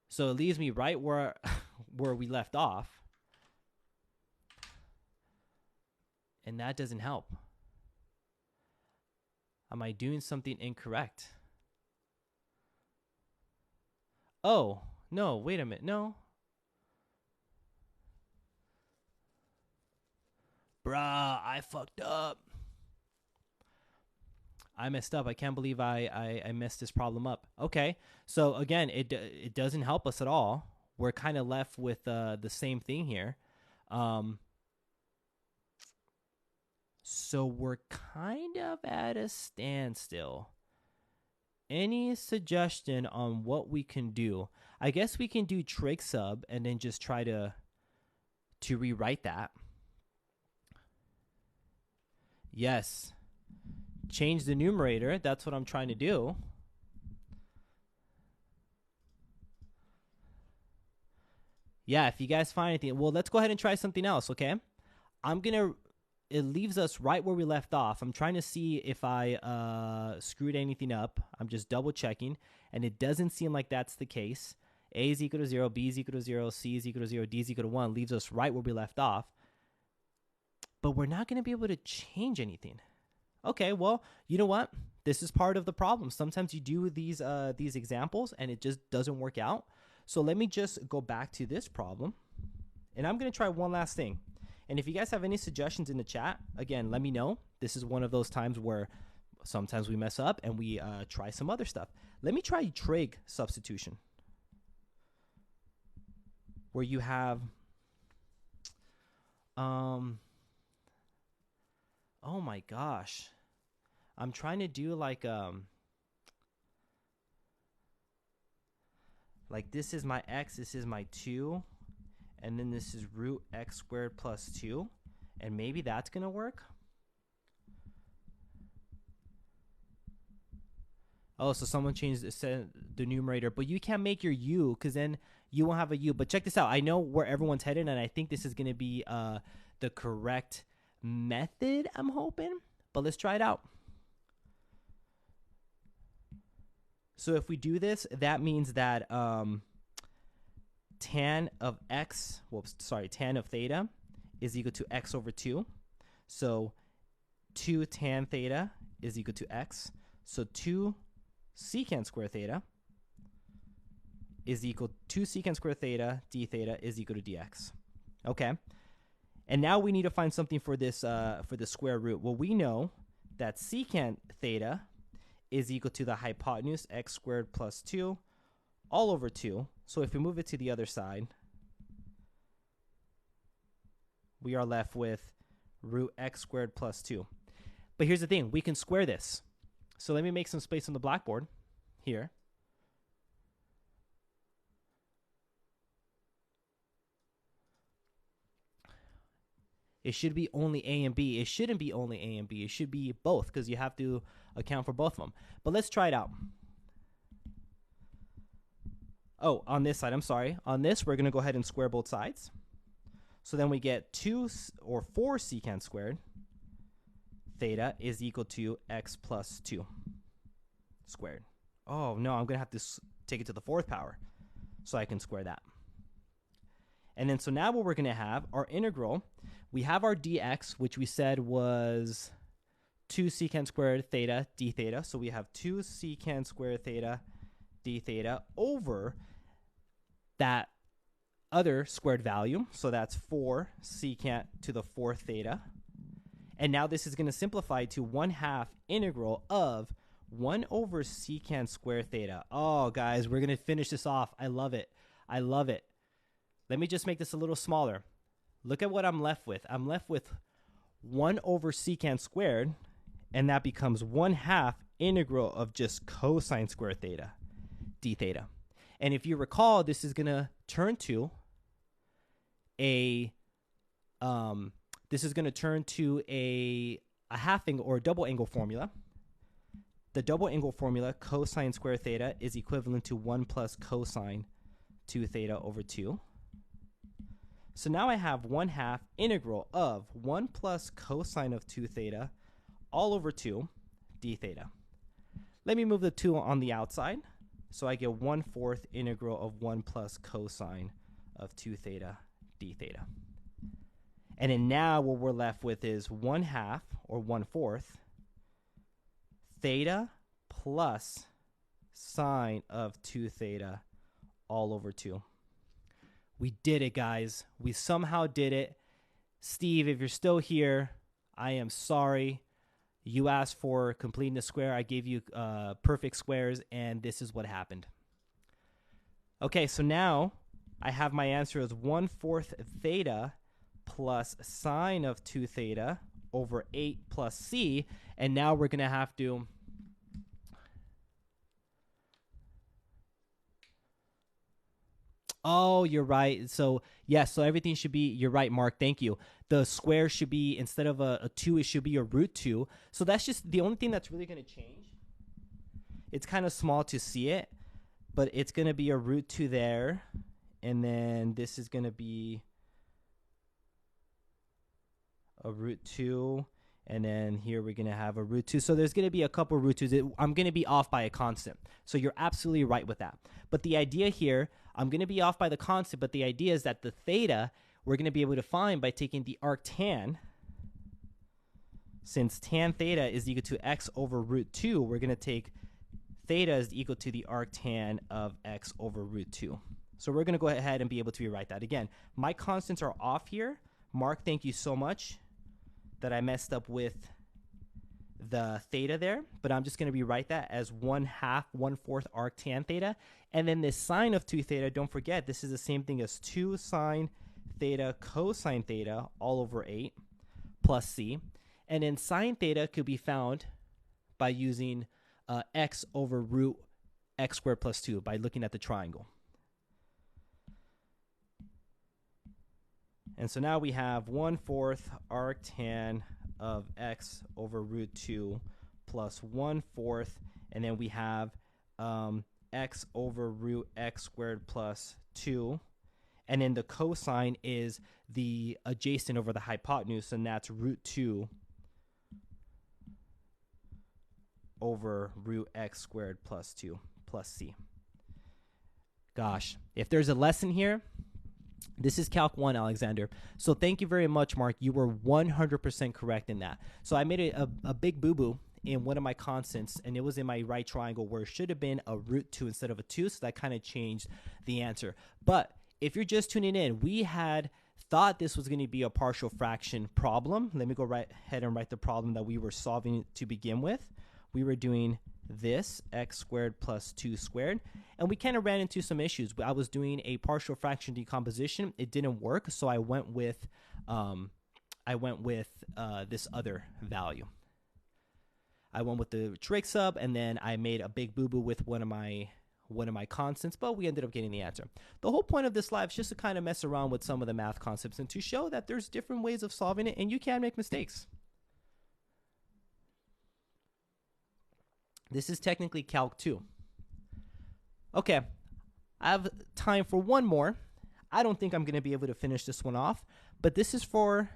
So it leaves me right where we left off. And that doesn't help. Am I doing something incorrect? Oh, no, wait a minute. No. Bruh, I fucked up. I messed up. I can't believe I messed this problem up. Okay, so again, it doesn't help us at all. We're kind of left with the same thing here. So we're kind of at a standstill. Any suggestion on what we can do? I guess we can do trig sub and then just try to rewrite that. Yes. Change the numerator. That's what I'm trying to do. Yeah, if you guys find anything, well, let's go ahead and try something else, okay? It leaves us right where we left off. I'm trying to see if I screwed anything up. I'm just double checking, and it doesn't seem like that's the case. A is equal to 0, B is equal to 0, C is equal to 0, D is equal to 1 leaves us right where we left off. But we're not going to be able to change anything. Okay, well, you know what? This is part of the problem. Sometimes you do these examples, and it just doesn't work out. So let me just go back to this problem, and I'm going to try one last thing. And if you guys have any suggestions in the chat, again, let me know. This is one of those times where sometimes we mess up and we try some other stuff. Let me try trig substitution, where you have, oh my gosh, I'm trying to do like this is my x, this is my 2. And then this is root x squared plus 2. And maybe that's going to work. Oh, so someone changed the numerator. But you can't make your u, because then you won't have a u. But check this out. I know where everyone's headed, and I think this is going to be the correct method, I'm hoping. But let's try it out. So if we do this, that means that tan of theta is equal to x over 2. So 2 tan theta is equal to x. So 2 secant square theta is equal to 2 secant square theta d theta is equal to dx. Okay. And now we need to find something for this for the square root. Well, we know that secant theta is equal to the hypotenuse x squared plus 2 all over 2. So if we move it to the other side, we are left with root x squared plus 2. But here's the thing. We can square this. So let me make some space on the blackboard here. It should be only A and B. It shouldn't be only A and B. It should be both, because you have to account for both of them. But let's try it out. Oh, on this side, I'm sorry. On this, we're going to go ahead and square both sides. So then we get 4 secant squared theta is equal to x plus 2 squared. Oh, no, I'm going to have to take it to the 4th power so I can square that. And then so now what we're going to have, our integral, we have our dx, which we said was 2 secant squared theta d theta. So we have 2 secant squared theta d theta over that other squared value. So that's 4 secant to the 4th theta. And now this is going to simplify to 1/2 integral of 1 over secant squared theta. Oh, guys, we're going to finish this off. I love it. I love it. Let me just make this a little smaller. Look at what I'm left with. I'm left with 1 over secant squared, and that becomes 1/2 integral of just cosine squared theta, d theta. And if you recall, this is going to turn to a half angle or a double angle formula. The double angle formula, cosine squared theta, is equivalent to 1 plus cosine 2 theta over 2. So now I have 1/2 integral of 1 plus cosine of 2 theta all over 2 d theta. Let me move the 2 on the outside. So I get 1/4 integral of 1 plus cosine of 2 theta d theta. And then now what we're left with is 1/2 or 1/4 theta plus sine of 2 theta all over 2. We did it, guys. We somehow did it. Steve, if you're still here, I am sorry. You asked for completing the square. I gave you perfect squares, and this is what happened. Okay, so now I have my answer as 1/4 theta plus sine of 2 theta over 8 plus c. And now we're going to have to oh, you're right. So, yes, so everything should be, you're right, Mark. Thank you. The square should be, instead of a 2, it should be a root 2. So that's just the only thing that's really going to change. It's kind of small to see it, but it's going to be a root 2 there. And then this is going to be a root 2. And then here we're going to have a root 2. So there's going to be a couple root 2s. I'm going to be off by a constant. So you're absolutely right with that. But the idea here, I'm going to be off by the constant, but the idea is that the theta, we're going to be able to find by taking the arctan. Since tan theta is equal to x over root 2, we're going to take theta is equal to the arctan of x over root 2. So we're going to go ahead and be able to rewrite that. Again, my constants are off here. Mark, thank you so much that I messed up with the theta there, but I'm just going to rewrite that as 1/2, 1/4 arctan theta. And then this sine of 2 theta, don't forget, this is the same thing as 2 sine theta cosine theta all over 8 plus c. And then sine theta could be found by using x over root x squared plus 2 by looking at the triangle. And so now we have 1/4 arctan of x over root 2 plus 1/4, and then we have x over root x squared plus 2. And then the cosine is the adjacent over the hypotenuse, and that's root 2 over root x squared plus 2 plus c. Gosh, if there's a lesson here, this is Calc 1, Alexander. So thank you very much, Mark. You were 100% correct in that. So I made a big boo-boo in one of my constants, and it was in my right triangle where it should have been a root 2 instead of a 2, so that kind of changed the answer. But if you're just tuning in, we had thought this was going to be a partial fraction problem. Let me go right ahead and write the problem that we were solving to begin with. We were doing this, x squared plus 2 squared, and we kind of ran into some issues. I was doing a partial fraction decomposition. It didn't work, so I went with this other value. I went with the trig sub, and then I made a big boo-boo with one of my constants, but we ended up getting the answer. The whole point of this live is just to kind of mess around with some of the math concepts and to show that there's different ways of solving it, and you can make mistakes. This is technically Calc 2. Okay, I have time for one more. I don't think I'm going to be able to finish this one off, but this is for...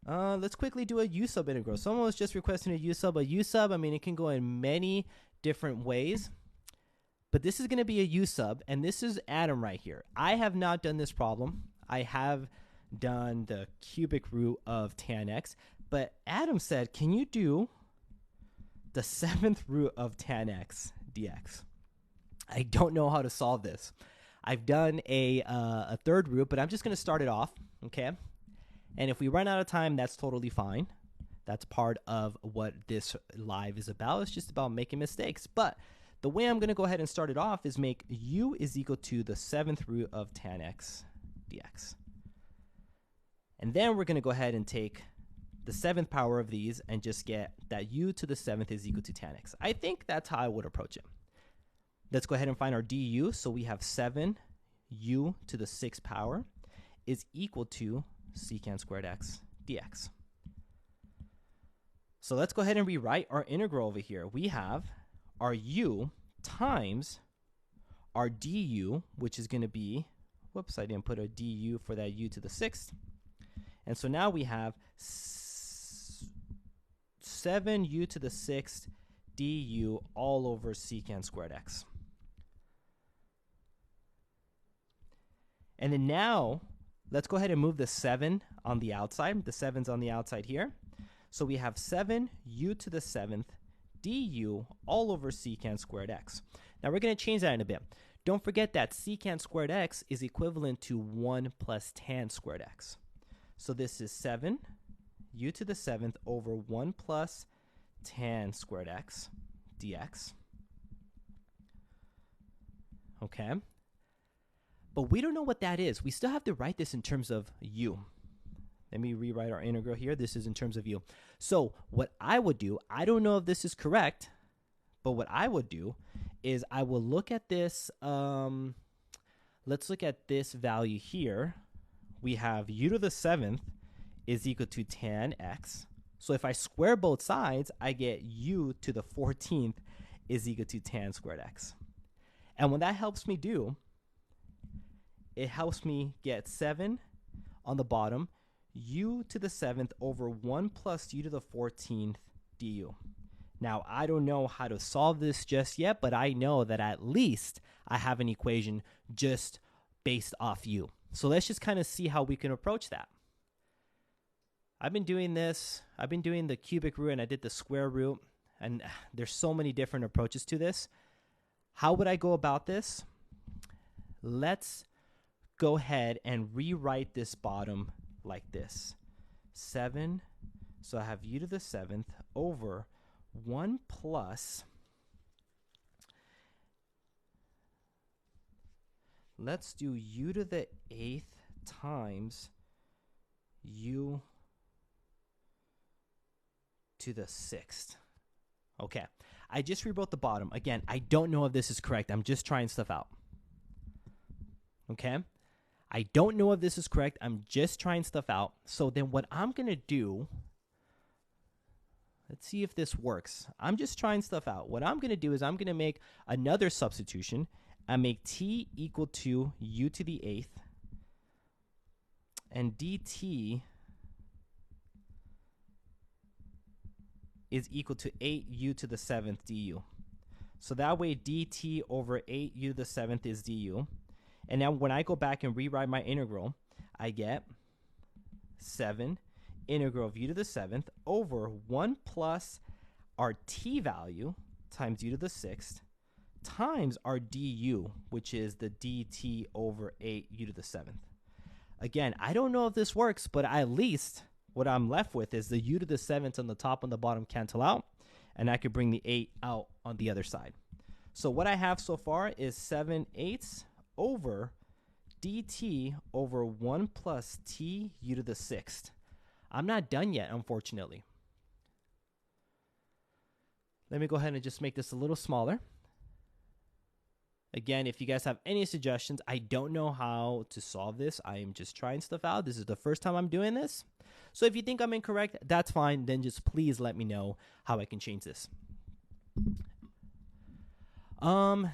let's quickly do a U-sub integral. Someone was just requesting a U-sub. A U-sub, I mean, it can go in many different ways, but this is going to be a U-sub, and this is Adam right here. I have not done this problem. I have done the cubic root of tan x. But Adam said, can you do the 7th root of tan x dx? I don't know how to solve this. I've done a 3rd root, but I'm just going to start it off, okay? And if we run out of time, that's totally fine. That's part of what this live is about. It's just about making mistakes. But the way I'm going to go ahead and start it off is make u is equal to the 7th root of tan x dx. And then we're going to go ahead and take the 7th power of these and just get that u to the 7th is equal to tan x. I think that's how I would approach it. Let's go ahead and find our du. So we have 7u to the 6th power is equal to secant squared x dx. So let's go ahead and rewrite our integral over here. We have our u times our du, which is going to be, whoops, I didn't put a du for that u to the 6th. And so now we have 7u to the 6th du all over secant squared x. And then now, let's go ahead and move the 7 on the outside. The 7's on the outside here. So we have 7u to the 7th du all over secant squared x. Now we're going to change that in a bit. Don't forget that secant squared x is equivalent to 1 plus tan squared x. So this is 7u to the 7th over 1 plus tan squared x dx. Okay. But we don't know what that is. We still have to write this in terms of u. Let me rewrite our integral here. This is in terms of u. So what I would do, I don't know if this is correct, but what I would do is I will look at this. Let's look at this value here. We have u to the 7th is equal to tan x. So if I square both sides, I get u to the 14th is equal to tan squared x. And what that helps me do, it helps me get 7 on the bottom, u to the 7th over 1 plus u to the 14th du. Now, I don't know how to solve this just yet, but I know that at least I have an equation just based off u. So let's just kind of see how we can approach that. I've been doing this. I've been doing the cubic root, and I did the square root, and there's so many different approaches to this. How would I go about this? Let's go ahead and rewrite this bottom like this. 7, so I have u to the 7th over 1 plus, let's do u to the 8th times u to the 6th. Okay, I just rewrote the bottom. Again, I don't know if this is correct. I'm just trying stuff out. Okay, I don't know if this is correct. I'm just trying stuff out. So then what I'm going to do, let's see if this works. I'm just trying stuff out. What I'm going to do is I'm going to make another substitution. I make t equal to u to the 8th, and dt is equal to 8u to the 7th du. So that way dt over 8u to the 7th is du. And now when I go back and rewrite my integral, I get 7 integral of u to the 7th over 1 plus our t value times u to the 6th times our du, which is the dt over 8u to the 7th. Again, I don't know if this works, but at least what I'm left with is the u to the 7th on the top and the bottom cancel out, and I could bring the 8 out on the other side. So what I have so far is 7/8 over dt over 1 plus t u to the 6th. I'm not done yet, unfortunately. Let me go ahead and just make this a little smaller. Again, if you guys have any suggestions, I don't know how to solve this. I am just trying stuff out. This is the first time I'm doing this. So if you think I'm incorrect, that's fine. Then just please let me know how I can change this. Well,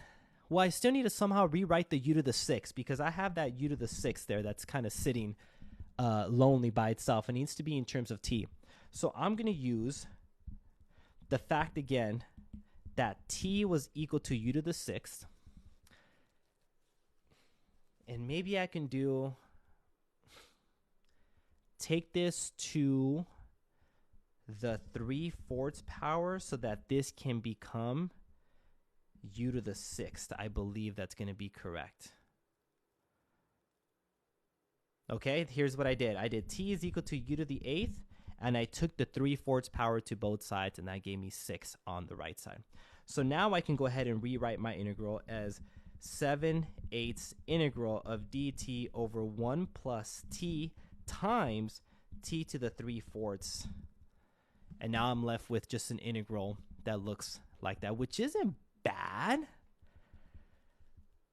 I still need to somehow rewrite the u to the 6th because I have that u to the 6th there that's kind of sitting lonely by itself. It needs to be in terms of t. So I'm going to use the fact again that t was equal to u to the 6th. And maybe I can do, take this to the 3/4 power so that this can become u to the 6th. I believe that's going to be correct. Okay, here's what I did. I did t is equal to u to the 8th, and I took the 3/4 power to both sides, and that gave me 6 on the right side. So now I can go ahead and rewrite my integral as 7/8 integral of dt over 1 plus t times t to the 3/4. And now I'm left with just an integral that looks like that, which isn't bad.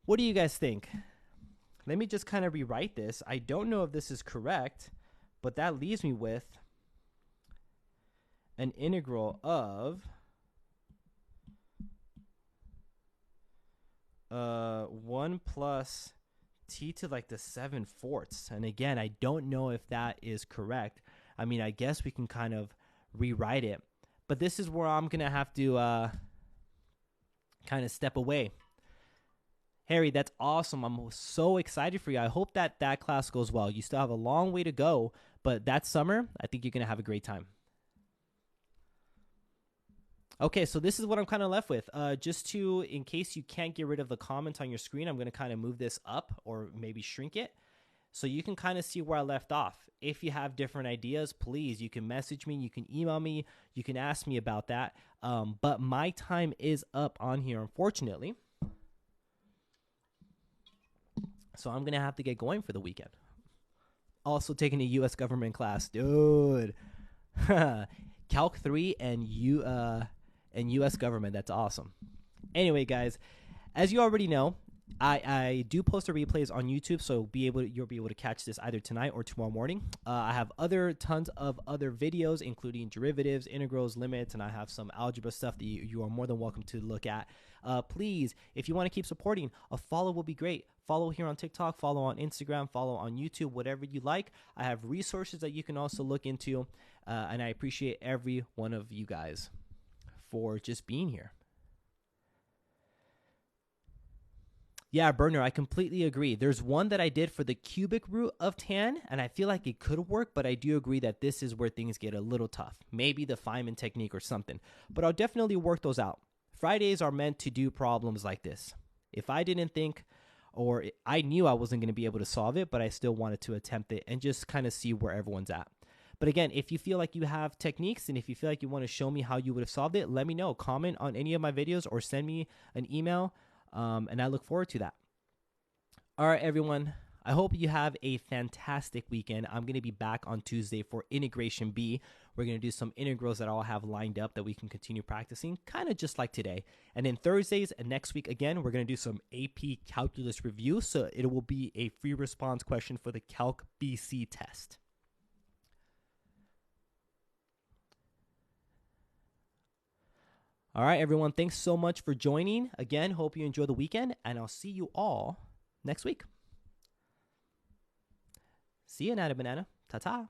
What do you guys think? Let me just kind of rewrite this. I don't know if this is correct, but that leaves me with an integral of 1 plus t to like the 7/4. And again, I don't know if that is correct. I mean, I guess we can kind of rewrite it, but this is where I'm going to have to kind of step away. Harry, that's awesome. I'm so excited for you. I hope that that class goes well. You still have a long way to go, but that summer, I think you're going to have a great time. Okay, so this is what I'm kind of left with. Just to, in case you can't get rid of the comments on your screen, I'm going to kind of move this up or maybe shrink it so you can kind of see where I left off. If you have different ideas, please, you can message me, you can email me, you can ask me about that. But my time is up on here, unfortunately. So I'm going to have to get going for the weekend. Also taking a U.S. government class. Dude. Calc 3 and U.S. government. That's awesome. Anyway, guys, as you already know, I do post the replays on YouTube, so you'll be able to catch this either tonight or tomorrow morning. I have tons of other videos, including derivatives, integrals, limits, and I have some algebra stuff that you are more than welcome to look at. Please, if you want to keep supporting, a follow will be great. Follow here on TikTok, follow on Instagram, follow on YouTube, whatever you like. I have resources that you can also look into, and I appreciate every one of you guys for just being here. Yeah, Burner, I completely agree. There's one that I did for the cubic root of tan, and I feel like it could work, but I do agree that this is where things get a little tough. Maybe the Feynman technique or something, but I'll definitely work those out. Fridays are meant to do problems like this. If I didn't think, or I knew I wasn't going to be able to solve it, but I still wanted to attempt it and just kind of see where everyone's at. But again, if you feel like you have techniques and if you feel like you want to show me how you would have solved it, let me know. Comment on any of my videos or send me an email. And I look forward to that. All right, everyone. I hope you have a fantastic weekend. I'm going to be back on Tuesday for Integration B. We're going to do some integrals that I'll have lined up that we can continue practicing, kind of just like today. And then Thursdays and next week, again, we're going to do some AP Calculus review. So it will be a free response question for the Calc BC test. All right, everyone. Thanks so much for joining. Again, hope you enjoy the weekend, and I'll see you all next week. See you, Nana Banana. Ta-ta.